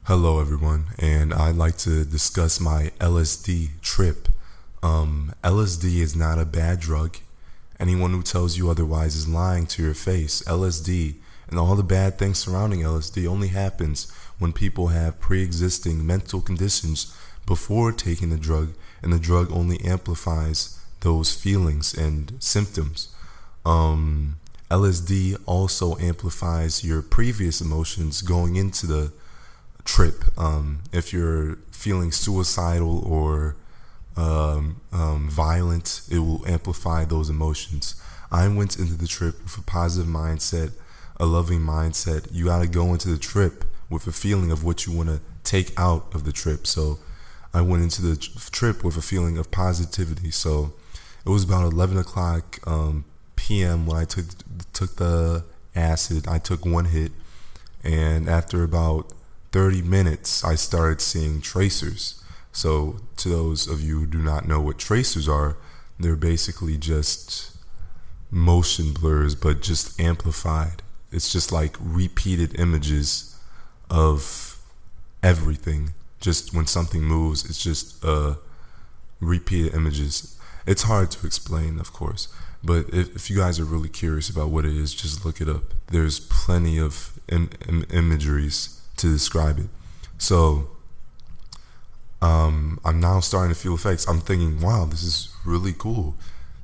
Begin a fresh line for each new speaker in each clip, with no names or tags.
Hello, everyone, and I'd like to discuss my LSD trip. LSD is not a bad drug. Anyone who tells you otherwise is lying to your face. LSD and all the bad things surrounding LSD only happens when people have pre-existing mental conditions before taking the drug, and the drug only amplifies those feelings and symptoms. LSD also amplifies your previous emotions going into the trip. If you're feeling suicidal or violent, it will amplify those emotions. I went into the trip with a positive mindset, a loving mindset. You got to go into the trip with a feeling of what you want to take out of the trip. So I went into the trip with a feeling of positivity. So it was about 11 o'clock p.m. when I took the acid. I took one hit, and after about 30 minutes, I started seeing tracers. So to those of you who do not know what tracers are, they're basically just motion blurs, but just amplified. It's just like repeated images of everything. Just when something moves, it's just repeated images. It's hard to explain, of course, but if you guys are really curious about what it is, just look it up. There's plenty of imageries to describe it. So I'm now starting to feel effects. I'm thinking, wow, this is really cool.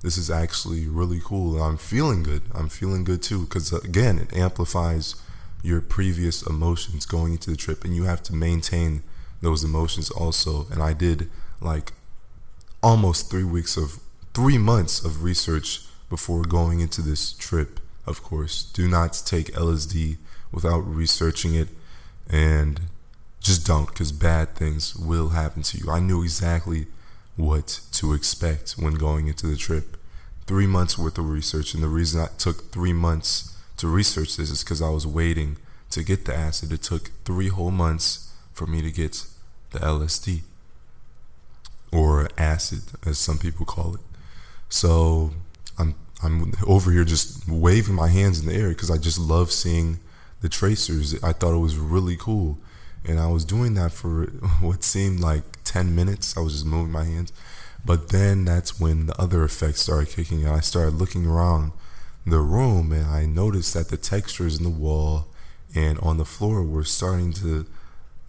This is actually really cool. I'm feeling good. I'm feeling good too, because again, it amplifies your previous emotions going into the trip, and you have to maintain those emotions also. And I did like almost 3 months of research before going into this trip. Of course, do not take LSD without researching it, and just don't, because bad things will happen to you. I knew exactly what to expect when going into the trip. 3 months worth of research, and the reason I took 3 months to research this is because I was waiting to get the acid. It took 3 whole months for me to get the LSD, or acid as some people call it. So I'm over here just waving my hands in the air because I just love seeing the tracers. I thought it was really cool, and I was doing that for what seemed like 10 minutes. I was just moving my hands, but then that's when the other effects started kicking in. I started looking around the room, and I noticed that the textures in the wall and on the floor were starting to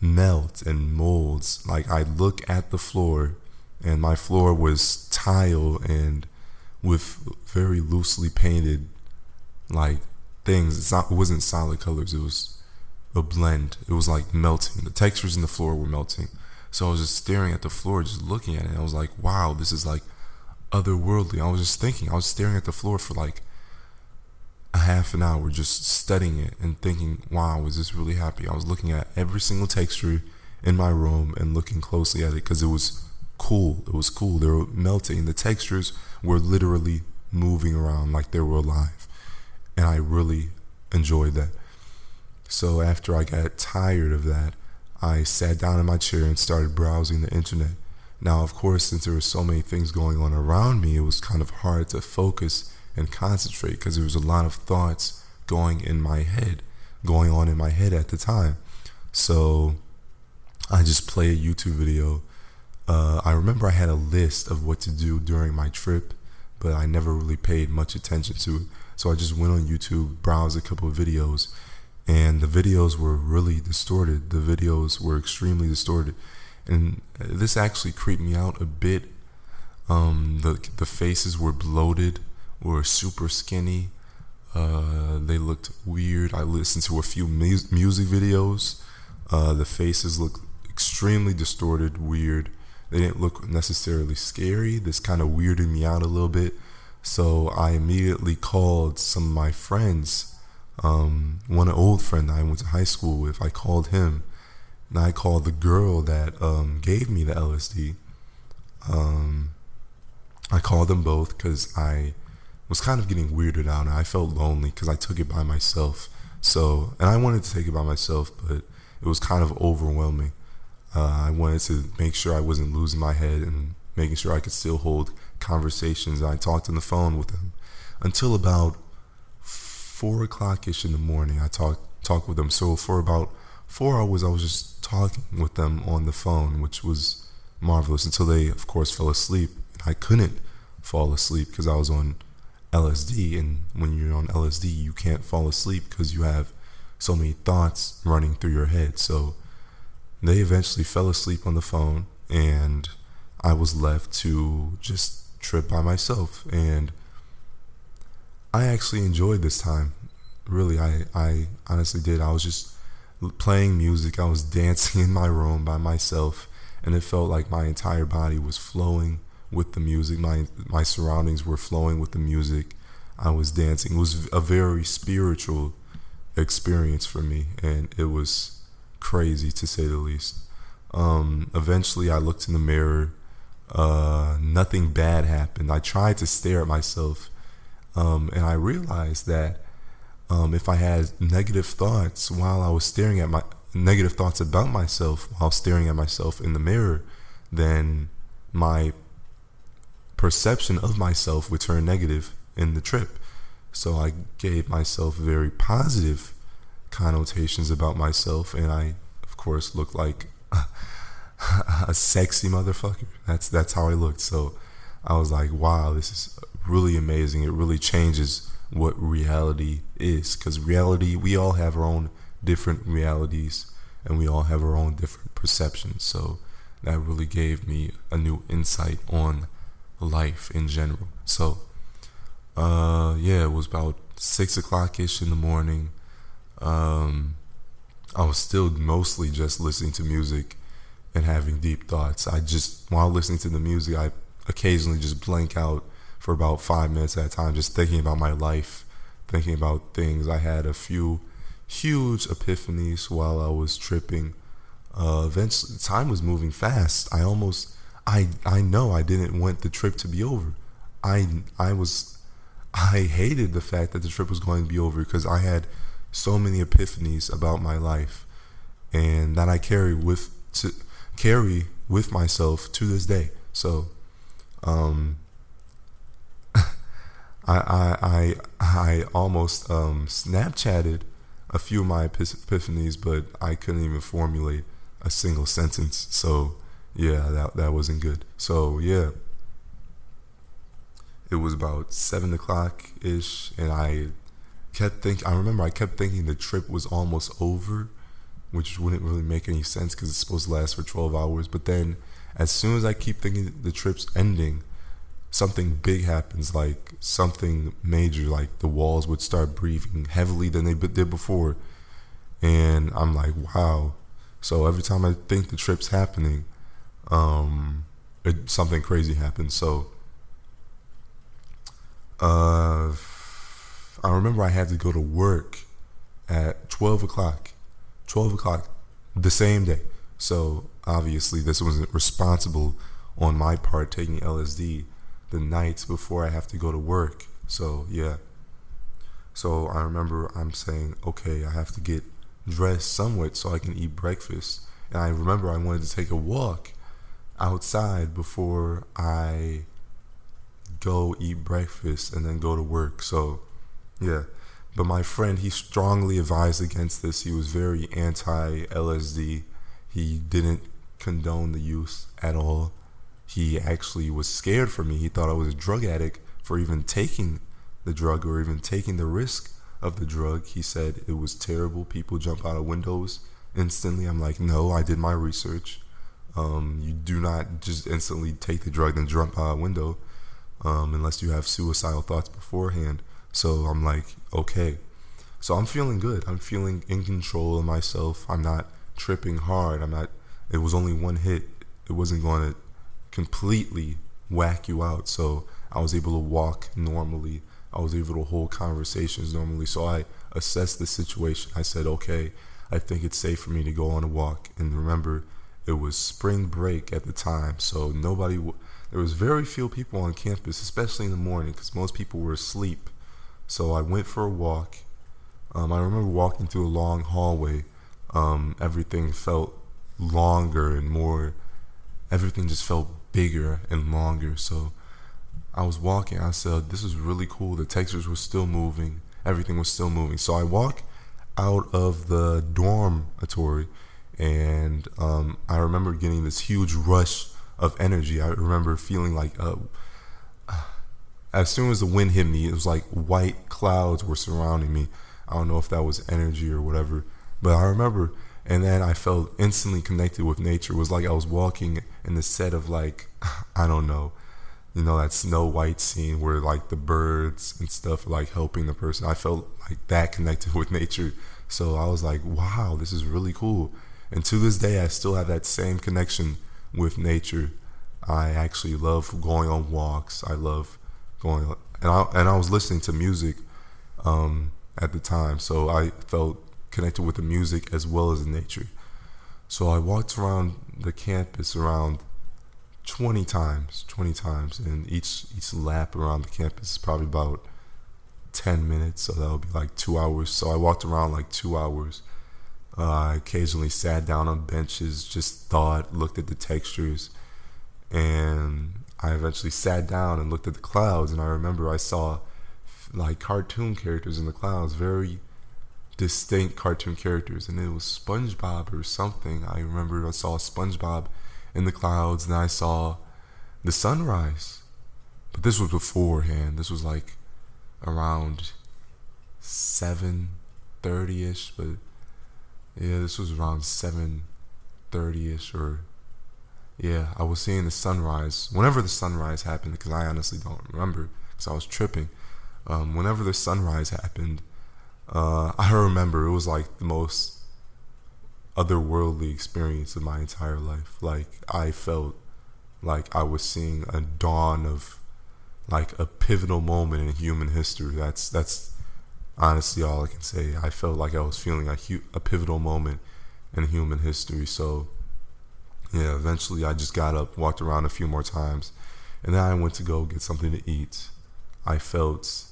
melt and molds. Like, I look at the floor, and my floor was tile and with very loosely painted like things. It wasn't solid colors. It was a blend. It was like melting. The textures in the floor were melting. So I was just staring at the floor, just looking at it. I was like, wow, this is like otherworldly. I was just thinking. I was staring at the floor for like a half an hour, just studying it and thinking, wow, is this really happy? I was looking at every single texture in my room and looking closely at it because it was cool. It was cool. They were melting. The textures were literally moving around like they were alive. And I really enjoyed that. So after I got tired of that, I sat down in my chair and started browsing the internet. Now, of course, since there were so many things going on around me, it was kind of hard to focus and concentrate because there was a lot of thoughts going on in my head at the time. So I just play a YouTube video. I remember I had a list of what to do during my trip, but I never really paid much attention to it. So I just went on YouTube, browsed a couple of videos, and the videos were really distorted. The videos were extremely distorted, and this actually creeped me out a bit. The faces were bloated, were super skinny. They looked weird. I listened to a few music videos. The faces looked extremely distorted, weird. They didn't look necessarily scary. This kind of weirded me out a little bit. So I immediately called some of my friends. One old friend I went to high school with, I called him. And I called the girl that gave me the LSD. I called them both because I was kind of getting weirded out, and I felt lonely because I took it by myself. So, and I wanted to take it by myself, but it was kind of overwhelming. I wanted to make sure I wasn't losing my head and making sure I could still hold conversations. I talked on the phone with them until about 4 o'clock-ish in the morning. I talked with them. So for about 4 hours I was just talking with them on the phone, which was marvelous until they, of course, fell asleep. I couldn't fall asleep because I was on LSD, and when you're on LSD, you can't fall asleep because you have so many thoughts running through your head. So they eventually fell asleep on the phone, and I was left to just trip by myself. And I actually enjoyed this time. Really, I honestly did. I was just playing music. I was dancing in my room by myself, and it felt like my entire body was flowing with the music. My surroundings were flowing with the music. I was dancing. It was a very spiritual experience for me, and it was crazy to say the least. Eventually I looked in the mirror. Nothing bad happened. I tried to stare at myself, and I realized that if I had negative thoughts while I was staring at negative thoughts about myself while staring at myself in the mirror, then my perception of myself would turn negative in the trip. So I gave myself very positive connotations about myself, and I, of course, looked like a sexy motherfucker. That's how I looked. So I was like, wow, this is really amazing. It really changes what reality is, because reality, we all have our own different realities, and we all have our own different perceptions. So that really gave me a new insight on life in general. So it was about 6 o'clock ish in the morning. I was still mostly just listening to music and having deep thoughts. While listening to the music, I occasionally just blank out for about 5 minutes at a time, just thinking about my life, thinking about things. I had a few huge epiphanies while I was tripping. Eventually, time was moving fast. I know I didn't want the trip to be over. I hated the fact that the trip was going to be over because I had so many epiphanies about my life, and that I carry with myself to this day. So, I almost Snapchatted a few of my epiphanies, but I couldn't even formulate a single sentence. So yeah, that wasn't good. So yeah, it was about 7 o'clock ish, and I remember I kept thinking the trip was almost over, which wouldn't really make any sense because it's supposed to last for 12 hours. But then as soon as I keep thinking the trip's ending, something big happens, like something major, like the walls would start breathing heavily than they did before. And I'm like, wow. So every time I think the trip's happening, something crazy happens. So I remember I had to go to work at 12 o'clock the same day. So obviously this wasn't responsible on my part, taking LSD the nights before I have to go to work. So yeah. So I remember I'm saying, okay, I have to get dressed somewhat so I can eat breakfast. And I remember I wanted to take a walk outside before I go eat breakfast and then go to work. So yeah. But my friend, he strongly advised against this. He was very anti-LSD. He didn't condone the use at all. He actually was scared for me. He thought I was a drug addict for even taking the drug or even taking the risk of the drug. He said it was terrible. People jump out of windows instantly. I'm like, no, I did my research. You do not just instantly take the drug and jump out a window unless you have suicidal thoughts beforehand. So I'm like, okay. So I'm feeling good. I'm feeling in control of myself. I'm not tripping hard. It was only one hit. It wasn't going to completely whack you out. So I was able to walk normally. I was able to hold conversations normally. So I assessed the situation. I said, okay, I think it's safe for me to go on a walk. And remember, it was spring break at the time. So there was very few people on campus, especially in the morning, because most people were asleep. So I went for a walk. I remember walking through a long hallway. Everything felt longer and more. Everything just felt bigger and longer. So I was walking. I said, this is really cool. The textures were still moving. Everything was still moving. So I walk out of the dormitory, and I remember getting this huge rush of energy. I remember feeling like as soon as the wind hit me, it was like white clouds were surrounding me. I don't know if that was energy or whatever, but I remember, and then I felt instantly connected with nature. It was like I was walking in the set of like, I don't know, that Snow White scene where like the birds and stuff are like helping the person. I felt like that connected with nature. So I was like, wow, this is really cool. And to this day, I still have that same connection with nature. I actually love going on walks. I love going on, and I was listening to music at the time, so I felt connected with the music as well as the nature. So I walked around the campus around 20 times, and each lap around the campus is probably about 10 minutes, so that would be like 2 hours. So I walked around like 2 hours. I occasionally sat down on benches, just thought, looked at the textures, and I eventually sat down and looked at the clouds, and I remember I saw like cartoon characters in the clouds, very distinct cartoon characters, and it was SpongeBob or something. I remember I saw SpongeBob in the clouds, and I saw the sunrise. But this was beforehand. This was like around 7:30ish, but yeah, this was around 7:30ish, or yeah, I was seeing the sunrise. Whenever the sunrise happened, because I honestly don't remember, because I was tripping. Whenever the sunrise happened, I remember it was like the most otherworldly experience of my entire life. Like, I felt like I was seeing a dawn of like a pivotal moment in human history. That's honestly all I can say. I felt like I was feeling a pivotal moment in human history. So yeah, eventually I just got up, walked around a few more times, and then I went to go get something to eat. I felt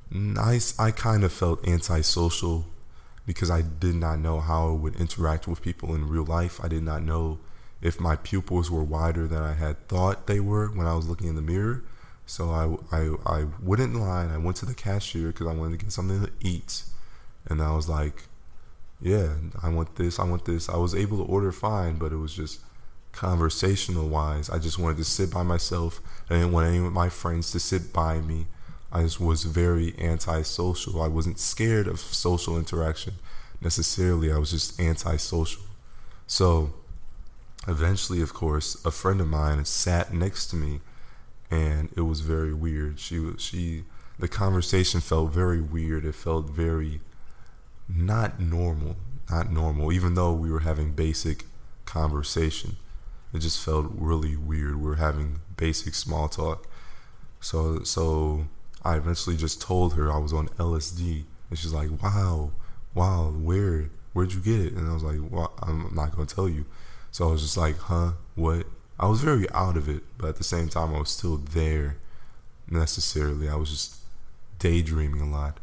nice. I kind of felt antisocial because I did not know how I would interact with people in real life. I did not know if my pupils were wider than I had thought they were when I was looking in the mirror. So I wouldn't lie. I went to the cashier because I wanted to get something to eat, and I was like, yeah, I want this. I was able to order fine, but it was just conversational wise. I just wanted to sit by myself. I didn't want any of my friends to sit by me. I just was very antisocial. I wasn't scared of social interaction necessarily. I was just antisocial. So eventually, of course, a friend of mine sat next to me, and it was very weird. The conversation felt very weird. It felt very not normal, even though we were having basic conversation. It just felt really weird. We were having basic small talk. So I eventually just told her I was on LSD, and she's like, wow, where'd you get it? And I was like, well, I'm not gonna tell you. So I was just like, huh, what? I was very out of it, but at the same time I was still there necessarily. I was just daydreaming a lot.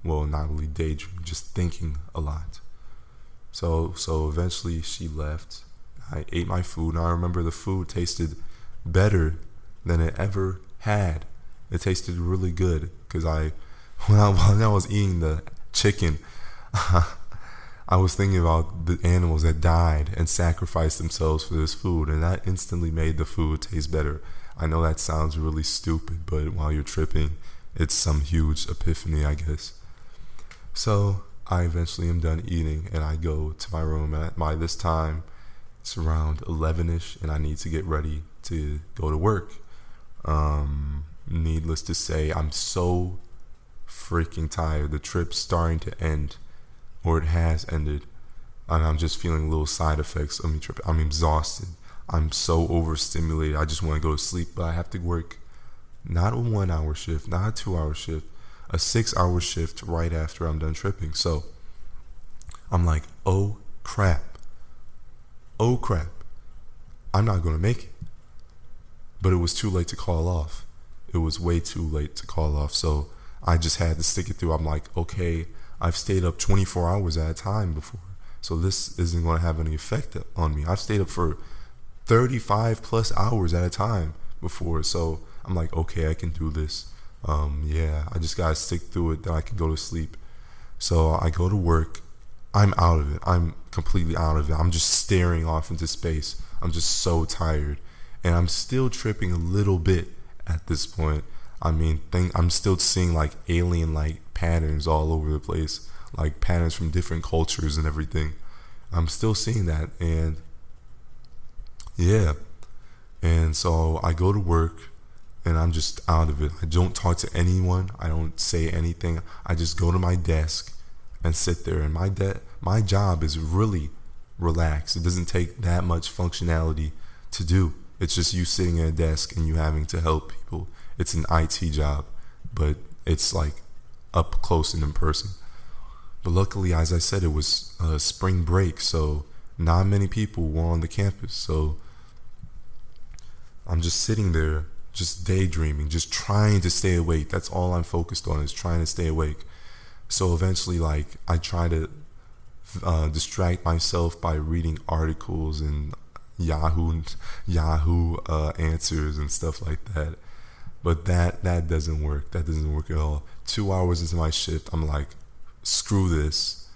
Well, not really daydreaming, just thinking a lot. So eventually she left. I ate my food, and I remember the food tasted better than it ever had. It tasted really good because when I was eating the chicken, I was thinking about the animals that died and sacrificed themselves for this food, and that instantly made the food taste better. I know that sounds really stupid, but while you're tripping, it's some huge epiphany, I guess. So I eventually am done eating, and I go to my room, and by this time it's around 11ish, and I need to get ready to go to work. Needless to say, I'm so freaking tired. The trip's starting to end, or it has ended, and I'm just feeling little side effects of me tripping. I'm exhausted. I'm so overstimulated. I just want to go to sleep, but I have to work not a 1 hour shift, not a 2 hour shift, a 6 hour shift right after I'm done tripping. So I'm like, oh crap, I'm not going to make it. But it was too late to call off. It was way too late to call off. So I just had to stick it through. I'm like, okay, I've stayed up 24 hours at a time before, so this isn't going to have any effect on me. I've stayed up for 35 plus hours at a time before, so I'm like, okay, I can do this. Yeah, I just got to stick through it, then I can go to sleep. So I go to work. I'm out of it. I'm completely out of it. I'm just staring off into space. I'm just so tired. And I'm still tripping a little bit at this point. I mean, I'm still seeing like alien like patterns all over the place, like patterns from different cultures and everything. I'm still seeing that. And yeah. And so I go to work and I'm just out of it. I don't talk to anyone. I don't say anything. I just go to my desk and sit there. And my job is really relaxed. It doesn't take that much functionality to do. It's just you sitting at a desk and you having to help people. It's an IT job, but it's like up close and in person. But luckily, as I said, it was spring break, so not many people were on the campus. So I'm just sitting there, just daydreaming, just trying to stay awake. That's all I'm focused on, is trying to stay awake. So eventually, like, I try to distract myself by reading articles and Yahoo answers and stuff like that. But that doesn't work. That doesn't work at all. 2 hours into my shift, I'm like, screw this.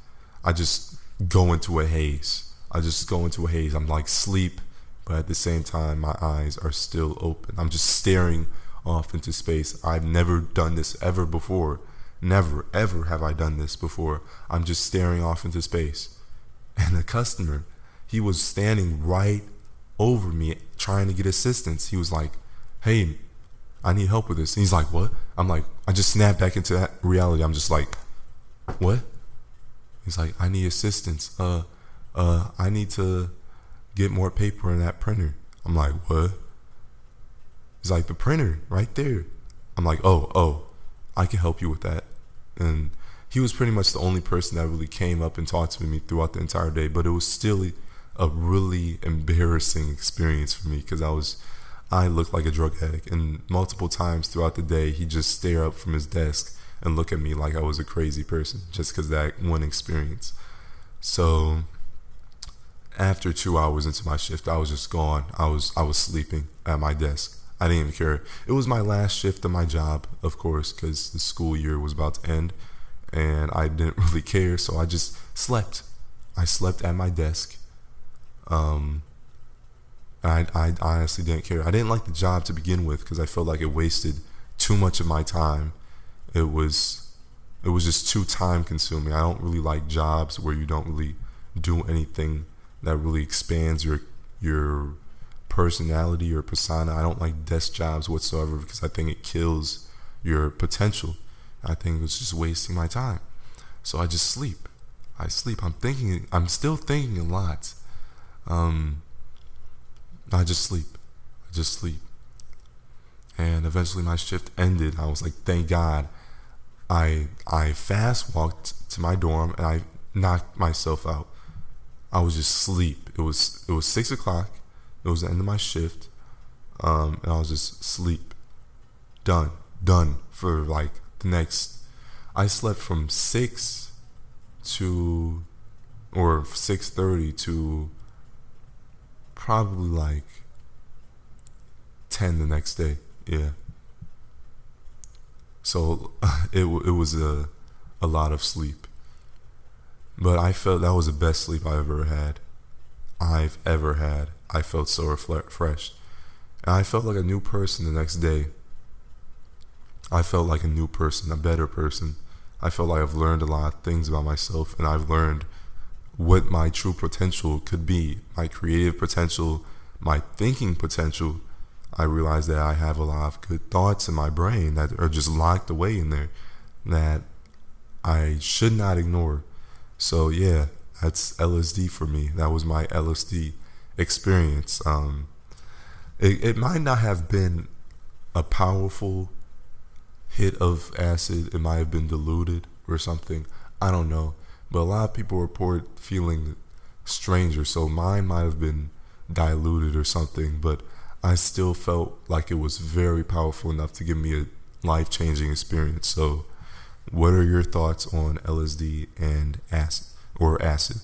I just go into a haze. I'm like sleep, but at the same time, my eyes are still open. I'm just staring off into space. I've never done this ever before. Never, ever have I done this before. I'm just staring off into space. And the customer, he was standing right over me trying to get assistance. He was like, hey, I need help with this. And he's like, what? I'm like, I just snapped back into that reality. I'm just like, what? He's like, I need assistance. I need to get more paper in that printer. I'm like, what? He's like, the printer right there. I'm like, oh, I can help you with that. And he was pretty much the only person that really came up and talked to me throughout the entire day. But it was still a really embarrassing experience for me, because I looked like a drug addict. And multiple times throughout the day, he'd just stare up from his desk and look at me like I was a crazy person, just because of that one experience. So after 2 hours into my shift, I was just gone. I was sleeping at my desk. I didn't even care. It was my last shift of my job, of course, because the school year was about to end, and I didn't really care, so I just slept. I slept at my desk. I honestly didn't care. I didn't like the job to begin with, because I felt like it wasted too much of my time. It was just too time consuming. I don't really like jobs where you don't really do anything that really expands your personality or persona. I don't like desk jobs whatsoever, because I think it kills your potential. I think it was just wasting my time. So I just sleep. I'm still thinking a lot. I just sleep. And eventually my shift ended. I was like, thank God. I fast walked to my dorm and I knocked myself out. I was just asleep. It was 6 o'clock. It was the end of my shift. And I was just asleep. Done for like the next. I slept from 6 to, or 6:30 to probably like 10 the next day. Yeah. So it was a lot of sleep. But I felt that was the best sleep I've ever had. I felt so refreshed. And I felt like a new person the next day. I felt like a new person, a better person. I felt like I've learned a lot of things about myself, and I've learned what my true potential could be, my creative potential, my thinking potential. I realized that I have a lot of good thoughts in my brain that are just locked away in there that I should not ignore. So yeah, that's LSD for me. That was my LSD experience. It might not have been a powerful hit of acid. It might have been diluted or something. I don't know. But a lot of people report feeling stranger, so mine might have been diluted or something, but I still felt like it was very powerful enough to give me a life-changing experience. So what are your thoughts on LSD and acid, or acid?